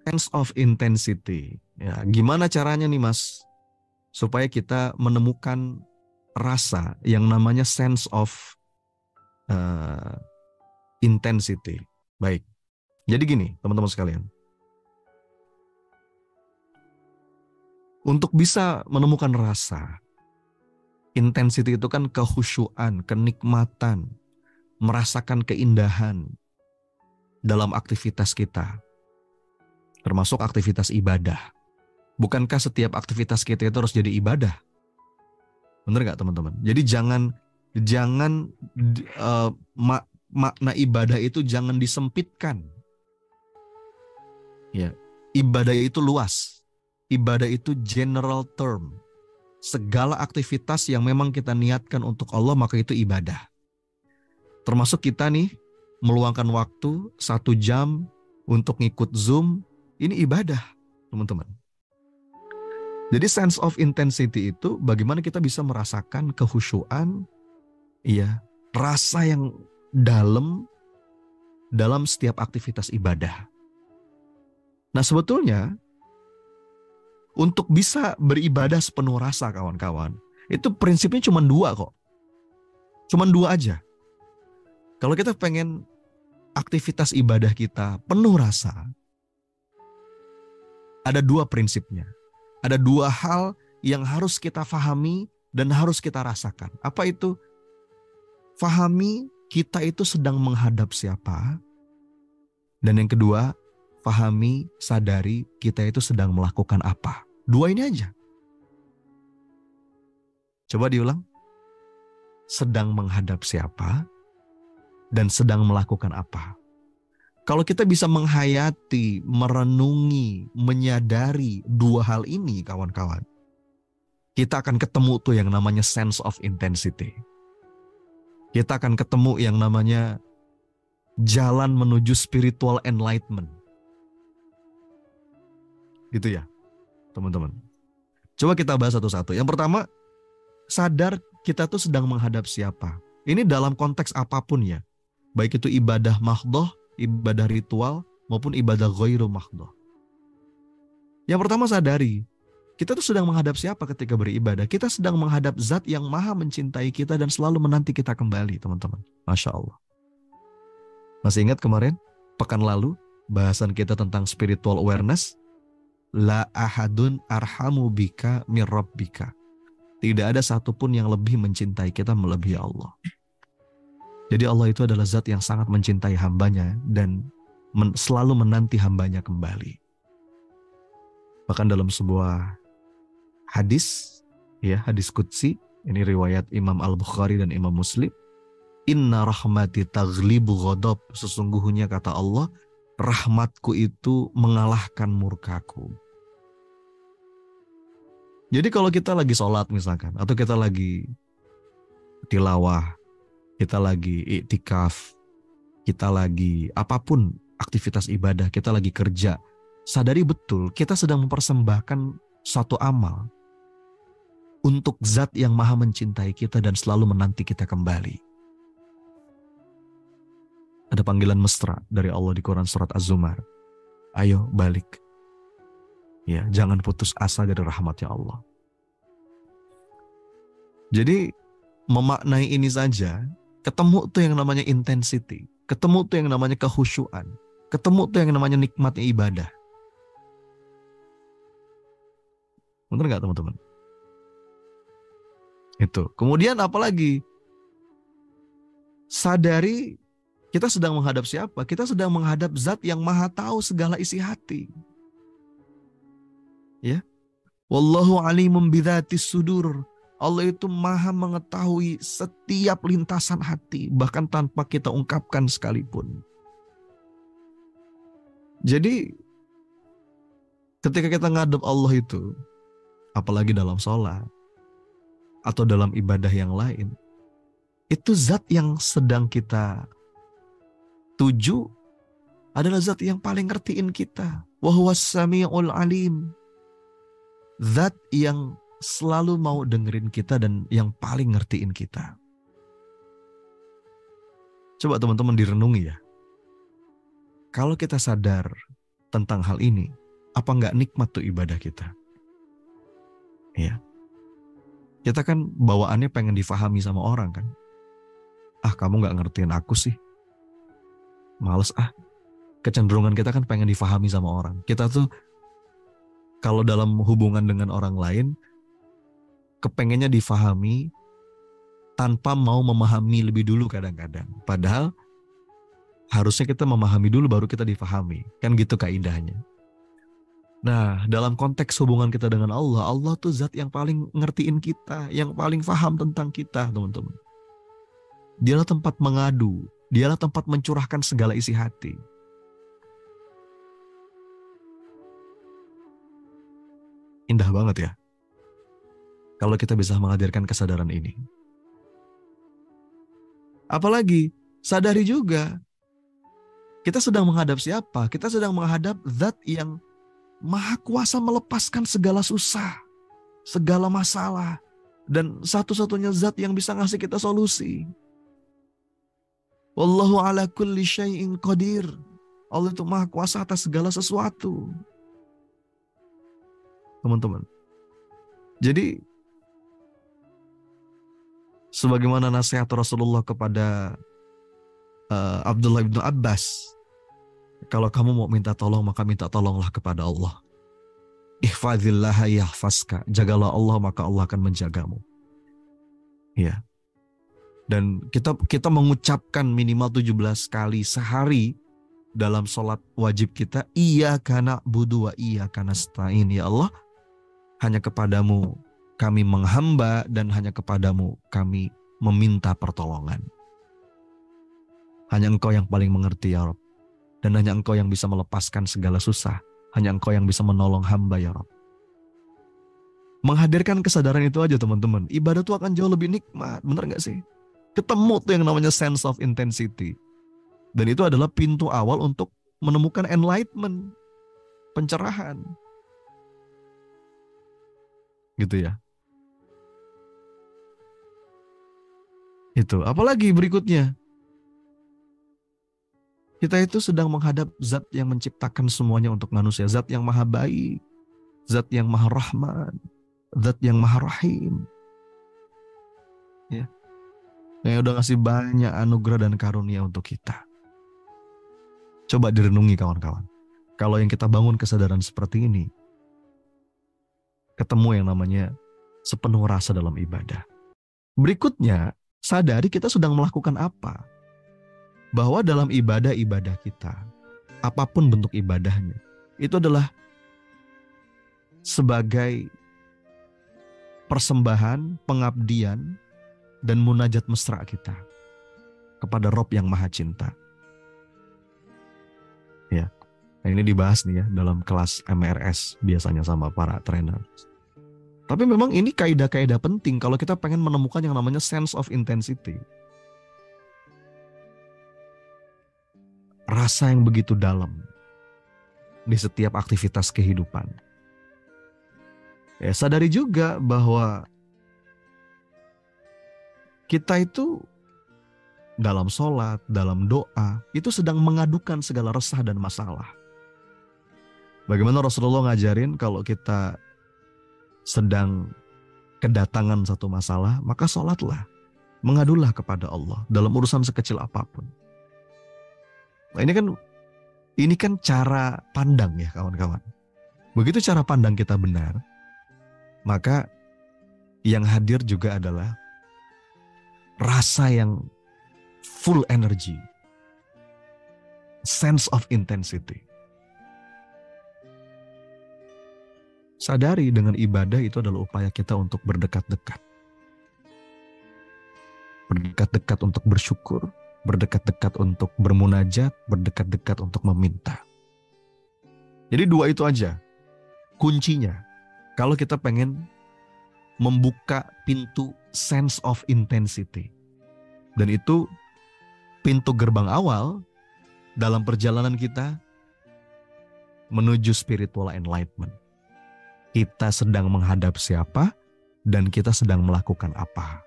sense of intensity. Ya, gimana caranya nih Mas supaya kita menemukan rasa yang namanya sense of uh, intensity. Baik. Jadi gini, teman-teman sekalian. Untuk bisa menemukan rasa, intensity itu kan kehusyuan, kenikmatan, merasakan keindahan dalam aktivitas kita, termasuk aktivitas ibadah. Bukankah setiap aktivitas kita itu harus jadi ibadah? Benar nggak teman-teman? Jadi jangan makna ibadah itu jangan disempitkan. Ya, ibadah itu luas. Ibadah itu general term. Segala aktivitas yang memang kita niatkan untuk Allah maka itu ibadah. Termasuk kita nih meluangkan waktu 1 jam untuk ngikut Zoom, ini ibadah, teman-teman. Jadi sense of intensity itu bagaimana kita bisa merasakan kehusyuan, iya, rasa yang dalam setiap aktivitas ibadah. Nah sebetulnya untuk bisa beribadah sepenuh rasa kawan-kawan, itu prinsipnya cuma 2 kok. Cuma 2 aja. Kalau kita pengen aktivitas ibadah kita penuh rasa, ada 2 prinsipnya. Ada 2 hal yang harus kita fahami dan harus kita rasakan. Apa itu? Fahami kita itu sedang menghadap siapa. Dan yang kedua, fahami, sadari kita itu sedang melakukan apa. 2 ini aja. Coba diulang. Sedang menghadap siapa dan sedang melakukan apa. Kalau kita bisa menghayati, merenungi, menyadari 2 hal ini kawan-kawan, kita akan ketemu tuh yang namanya sense of intensity. Kita akan ketemu yang namanya jalan menuju spiritual enlightenment. Gitu ya, teman-teman. Coba kita bahas satu-satu. Yang pertama, sadar kita tuh sedang menghadap siapa. Ini dalam konteks apapun ya. Baik itu ibadah mahdhah, ibadah ritual, maupun ibadah ghairu mahdhah. Yang pertama sadari, kita tuh sedang menghadap siapa ketika beribadah. Kita sedang menghadap zat yang maha mencintai kita dan selalu menanti kita kembali, teman-teman. Masya Allah. Masih ingat kemarin, pekan lalu, bahasan kita tentang spiritual awareness? La ahadun arhamu bika min rabbika. Tidak ada satupun yang lebih mencintai kita melebihi Allah. Jadi Allah itu adalah zat yang sangat mencintai hambanya dan selalu menanti hambanya kembali. Bahkan dalam sebuah hadis, ya hadis qudsi, ini riwayat Imam Al-Bukhari dan Imam Muslim. Inna rahmati taghlibu ghadab. Sesungguhnya kata Allah, rahmatku itu mengalahkan murkaku. Jadi kalau kita lagi sholat misalkan, atau kita lagi tilawah, kita lagi iktikaf, kita lagi apapun aktivitas ibadah, kita lagi kerja, sadari betul kita sedang mempersembahkan suatu amal untuk zat yang maha mencintai kita dan selalu menanti kita kembali. Ada panggilan mesra dari Allah di Quran surat Az-Zumar. Ayo balik. Ya, jangan putus asa dari rahmatnya Allah. Jadi memaknai ini saja, ketemu tuh yang namanya intensity, ketemu tuh yang namanya kehusyuan, ketemu tuh yang namanya nikmatnya ibadah. Benar nggak teman-teman? Itu. Kemudian apalagi? Sadari kita sedang menghadap siapa? Kita sedang menghadap zat yang maha tahu segala isi hati. Ya. Wallahu alimun bidzatis sudur. Allah itu maha mengetahui setiap lintasan hati, bahkan tanpa kita ungkapkan sekalipun. Jadi ketika kita ngadep Allah itu, apalagi dalam sholat atau dalam ibadah yang lain, itu zat yang sedang kita tuju adalah zat yang paling ngertiin kita. Wa huwas sami'ul alim. Zat yang selalu mau dengerin kita dan yang paling ngertiin kita. Coba teman-teman direnungi ya. Kalau kita sadar tentang hal ini, apa nggak nikmat tuh ibadah kita? Ya, kita kan bawaannya pengen difahami sama orang kan. Ah, kamu nggak ngertiin aku sih. Males ah. Kecenderungan kita kan pengen difahami sama orang. Kita tuh kalau dalam hubungan dengan orang lain, kepengennya difahami tanpa mau memahami lebih dulu kadang-kadang. Padahal harusnya kita memahami dulu baru kita difahami. Kan gitu kaidahnya. Nah, dalam konteks hubungan kita dengan Allah, Allah tuh zat yang paling ngertiin kita, yang paling paham tentang kita, teman-teman. Dialah tempat mengadu, dialah tempat mencurahkan segala isi hati. Indah banget ya, kalau kita bisa menghadirkan kesadaran ini. Apalagi, sadari juga, kita sedang menghadap siapa? Kita sedang menghadap zat yang maha kuasa melepaskan segala susah, segala masalah, dan satu-satunya zat yang bisa ngasih kita solusi. Wallahu ala kulli syai'in qadir. Allah itu maha kuasa atas segala sesuatu. Teman-teman. Jadi, sebagaimana nasihat Rasulullah kepada Abdullah bin Abbas, kalau kamu mau minta tolong, maka minta tolonglah kepada Allah. Ihfazillaha yahfazka. Jagalah Allah, maka Allah akan menjagamu. Ya. Dan kita mengucapkan minimal 17 kali sehari dalam sholat wajib kita, iyyaka na'budu wa iyyaka nasta'in. Ya Allah, hanya kepadamu kami menghamba dan hanya kepadamu kami meminta pertolongan. Hanya Engkau yang paling mengerti ya Rabb. Dan hanya Engkau yang bisa melepaskan segala susah. Hanya Engkau yang bisa menolong hamba ya Rabb. Menghadirkan kesadaran itu aja teman-teman. Ibadah itu akan jauh lebih nikmat. Bener gak sih? Ketemu tuh yang namanya sense of intensity. Dan itu adalah pintu awal untuk menemukan enlightenment. Pencerahan. Gitu ya. Itu. Apalagi berikutnya. Kita itu sedang menghadap zat yang menciptakan semuanya untuk manusia. Zat yang maha baik. Zat yang maha rahman. Zat yang maha rahim. Ya. Yang udah ngasih banyak anugerah dan karunia untuk kita. Coba direnungi kawan-kawan. Kalau yang kita bangun kesadaran seperti ini, ketemu yang namanya sepenuh rasa dalam ibadah. Berikutnya, sadari kita sedang melakukan apa. Bahwa dalam ibadah-ibadah kita, apapun bentuk ibadahnya, itu adalah sebagai persembahan, pengabdian, dan munajat mesra kita kepada Rob yang Maha Cinta. Ya, nah ini dibahas nih ya dalam kelas MRS biasanya sama para trainer. Tapi memang ini kaidah-kaidah penting kalau kita pengen menemukan yang namanya sense of intensity. Rasa yang begitu dalam di setiap aktivitas kehidupan. Ya, sadari juga bahwa kita itu dalam sholat, dalam doa, itu sedang mengadukan segala resah dan masalah. Bagaimana Rasulullah ngajarin kalau kita sedang kedatangan satu masalah, maka sholatlah. Mengadulah kepada Allah dalam urusan sekecil apapun. Nah, ini kan cara pandang ya kawan-kawan. Begitu cara pandang kita benar, maka yang hadir juga adalah rasa yang full energy, sense of intensity. Sadari dengan ibadah itu adalah upaya kita untuk berdekat-dekat. Berdekat-dekat untuk bersyukur, berdekat-dekat untuk bermunajat, berdekat-dekat untuk meminta. Jadi dua itu aja kuncinya. Kalau kita pengen membuka pintu sense of intensity. Dan itu pintu gerbang awal dalam perjalanan kita menuju spiritual enlightenment. Kita sedang menghadap siapa dan kita sedang melakukan apa.